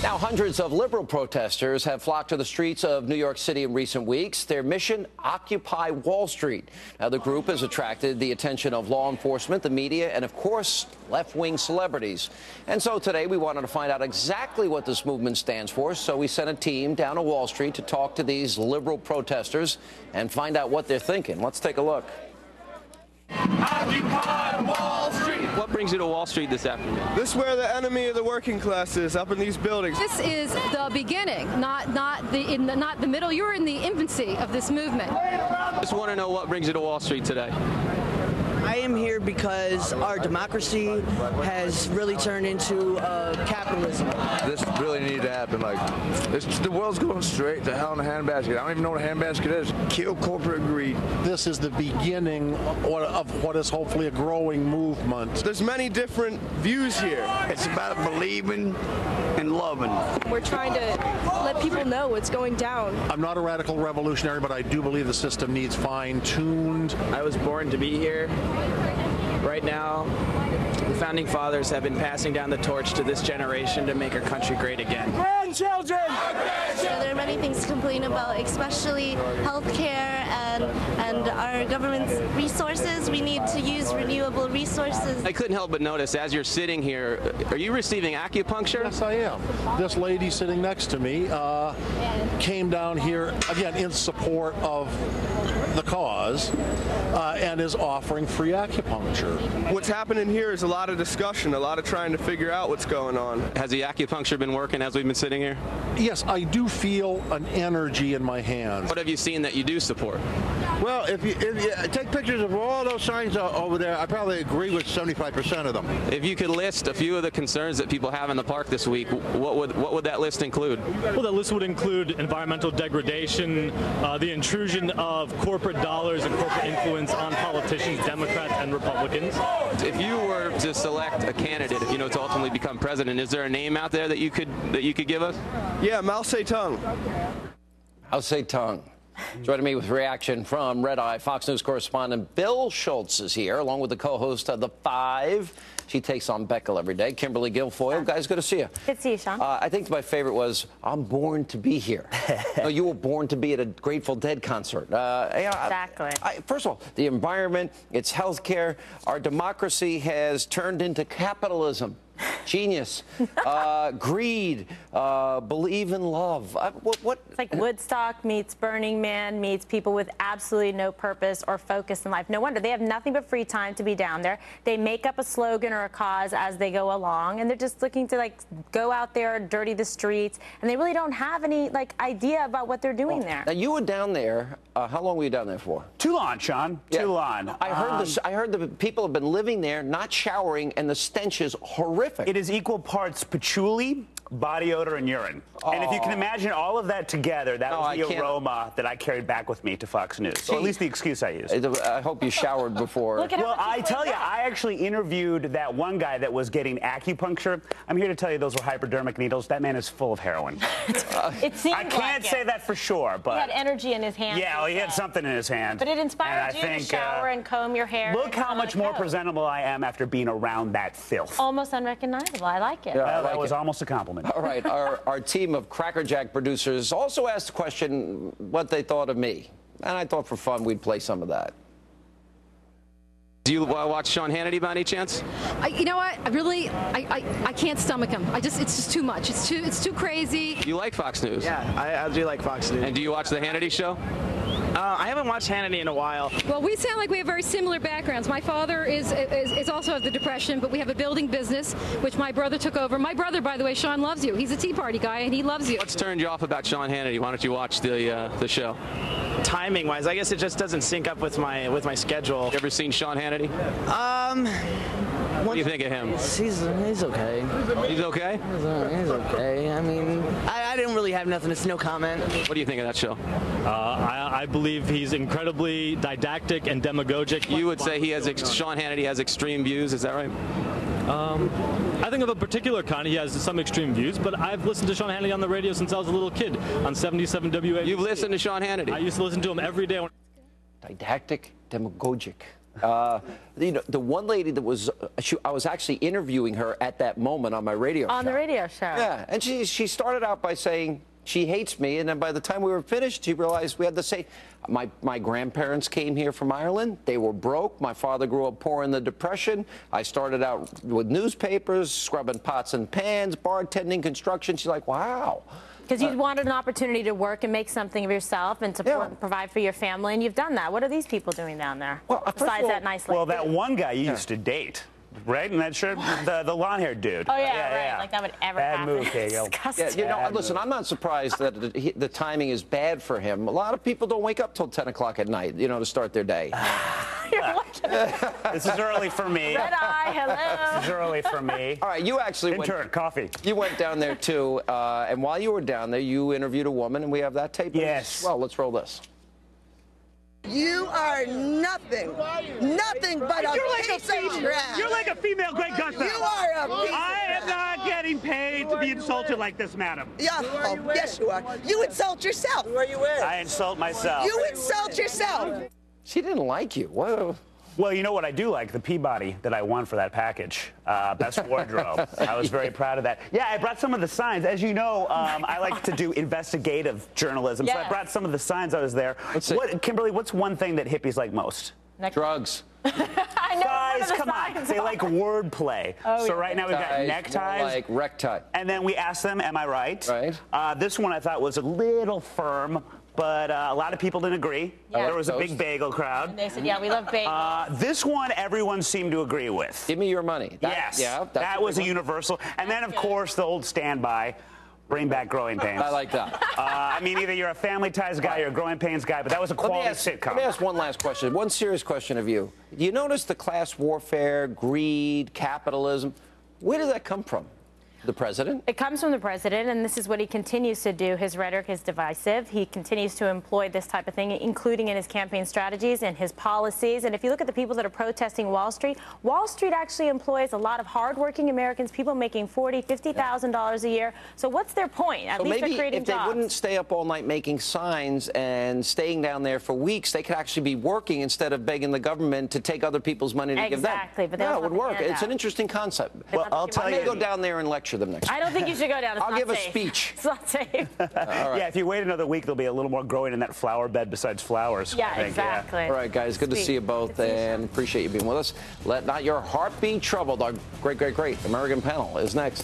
Now, hundreds of liberal protesters have flocked to the streets of New York City in recent weeks. Their mission, Occupy Wall Street. Now, the group has attracted the attention of law enforcement, the media, and, of course, left-wing celebrities. And so today we wanted to find out exactly what this movement stands for. So we sent a team down to Wall Street to talk to these liberal protesters and find out what they're thinking. Let's take a look. Occupy Wall Street! What brings you to Wall Street this afternoon? This is where the enemy of the working class is, up in these buildings. This is the beginning, not the middle. You're in the infancy of this movement. Just want to know what brings you to Wall Street today. I am here because our democracy has really turned into capitalism. This really needed to happen. The world's going straight to hell in a handbasket. I don't even know what a handbasket is. Kill corporate greed. This is the beginning of what is hopefully a growing movement. There's many different views here. It's about believing and loving. We're trying to let people know what's going down. I'm not a radical revolutionary, but I do believe the system needs fine-tuned. I was born to be here. Right now, the Founding Fathers have been passing down the torch to this generation to make our country great again. Grandchildren! There are many things to complain about, especially healthcare and our government's resources. We need to use renewable resources. I couldn't help but notice as you're sitting here, are you receiving acupuncture? Yes, I am. This lady sitting next to me came down here, again, in support of the cause and is offering free acupuncture. What's happening here is a lot of discussion, a lot of trying to figure out what's going on. Has the acupuncture been working as we've been sitting here? Yes, I do feel an energy in my hands. What have you seen that you do support? Well, if you take pictures of all those signs over there, I probably agree with 75% of them. If you could list a few of the concerns that people have in the park this week, what would that list include? Well, that list would include environmental degradation, the intrusion of corporate dollars and corporate influence on politicians, Democrats and Republicans. If you were to select a candidate, to ultimately become president, is there a name out there that you could give us? Yeah, Mao Zedong. Mao Zedong. Joining me with reaction from Red Eye, Fox News correspondent Bill Schultz is here, along with the co-host of The Five. She takes on Beckel every day, Kimberly Guilfoyle. Guys, good to see you. Good to see you, Sean. I think my favorite was, I'm born to be here. No, you were born to be at a Grateful Dead concert. Exactly. First of all, the environment, it's healthcare. Our democracy has turned into capitalism. Genius, greed, believe in love. What? It's like Woodstock meets Burning Man meets people with absolutely no purpose or focus in life. No wonder they have nothing but free time to be down there. They make up a slogan or a cause as they go along, and they're just looking to go out there and dirty the streets, and they really don't have any idea about what they're doing there. Now you were down there. How long were you down there for? Too long, Sean. Yeah. Too long. I heard this. I heard the people have been living there, not showering, and the stench is horrific. It is equal parts patchouli, body odor, and urine. And if you can imagine all of that together, that was the aroma that I carried back with me to Fox News. Or at least the excuse I used. I hope you showered before. Well, I tell you, I actually interviewed that one guy that was getting acupuncture. I'm here to tell you those were hypodermic needles. That man is full of heroin. It seemed I can't say that for sure, but... He had energy in his hand. Yeah, well, he had something in his hand. But it inspired you to shower and comb your hair. Look how much more presentable I am after being around that filth. Almost unrecognizable. I like it. Yeah, well, that was almost a compliment. All right, our team of Cracker Jack producers also asked the question what they thought of me. And I thought for fun we'd play some of that. Do you watch Sean Hannity by any chance? You know what? I can't stomach him. It's just too much. It's too crazy. You like Fox News? Yeah, I do like Fox News. And do you watch the Hannity show? I haven't watched Hannity in a while. Well, we sound like we have very similar backgrounds. My father is also of the Depression, but we have a building business, which my brother took over. My brother, by the way, Sean, loves you. He's a Tea Party guy, and he loves you. What's turned you off about Sean Hannity? Why don't you watch the show? Timing-wise, I guess it just doesn't sync up with my schedule. You ever seen Sean Hannity? What do you think of him? He's okay. He's okay? He's okay. I mean, I didn't really have nothing. It's no comment. What do you think of that show? I believe he's incredibly didactic and demagogic. You would say Sean Hannity has extreme views, is that right? I think of a particular kind. He has some extreme views, but I've listened to Sean Hannity on the radio since I was a little kid on 77 WABC. You've listened to Sean Hannity? I used to listen to him every day. Didactic, demagogic. You know, the one lady that was, I was actually interviewing her at that moment on my radio show. On the radio show. Yeah, and she started out by saying she hates me, and then by the time we were finished, she realized we had the same. My grandparents came here from Ireland. They were broke. My father grew up poor in the Depression. I started out with newspapers, scrubbing pots and pans, bartending, construction. She's like, wow. Because you wanted an opportunity to work and make something of yourself and to provide for your family, and you've done that. What are these people doing down there? Well, besides that nice lady? Well, that one guy you used to date, right? And that shirt, the long-haired dude. Oh, yeah, right. Like that would ever happen. Bad move, Cagle. Yeah, you know, listen, I'm not surprised that the timing is bad for him. A lot of people don't wake up till 10 o'clock at night, you know, to start their day. This is early for me. Red eye, hello. This is early for me. All right, you actually coffee. You went down there too, and while you were down there, you interviewed a woman, and we have that tape. Yes. Well, let's roll this. You are nothing but a piece of trash. You're like a female Greg Gustav. You are a piece I am not getting paid to be insulted like this, madam. Yeah, yes you are. You insult yourself. Who are you with? I insult myself. You insult yourself. She didn't like you. Whoa. Well, you know what I do like? The Peabody that I won for that package. Best wardrobe. I was very proud of that. Yeah, I brought some of the signs. As you know, I like to do investigative journalism, so I brought some of the signs I was there. Kimberly, what's one thing that hippies like most? Drugs. I know. Guys, come on. They like wordplay. Oh, so right now we've got neckties. Like rectie. And then we asked them, am I right? Right. This one I thought was a little firm, but a lot of people didn't agree. Yeah. There was a big bagel crowd. And they said, yeah, we love bagels. This one everyone seemed to agree with. Give me your money. Yes. Yeah, that was a universal. And then, of course, the old standby. Bring back growing pains. I like that. I mean, either you're a Family Ties guy or a growing pains guy, but that was a quality sitcom. Let me ask one last question, one serious question of you. Do you notice the class warfare, greed, capitalism? Where did that come from? The president? It comes from the president, and this is what he continues to do. His rhetoric is divisive. He continues to employ this type of thing, including in his campaign strategies and his policies. And if you look at the people that are protesting Wall Street actually employs a lot of hardworking Americans, people making $40,000, $50,000 a year. So what's their point? At least they're creating jobs. If they wouldn't stay up all night making signs and staying down there for weeks, they could actually be working instead of begging the government to take other people's money to give them. Exactly, but it would work. It's an interesting concept. Well, I'll tell you. I may go down there and lecture them next time. I don't think you should go down. It's I'll not give safe. a speech. It's not safe. Yeah, if you wait another week, there'll be a little more growing in that flower bed besides flowers. Yeah, exactly. All right, guys, good to see you both, and appreciate you being with us. Let not your heart be troubled. Our great American panel is next.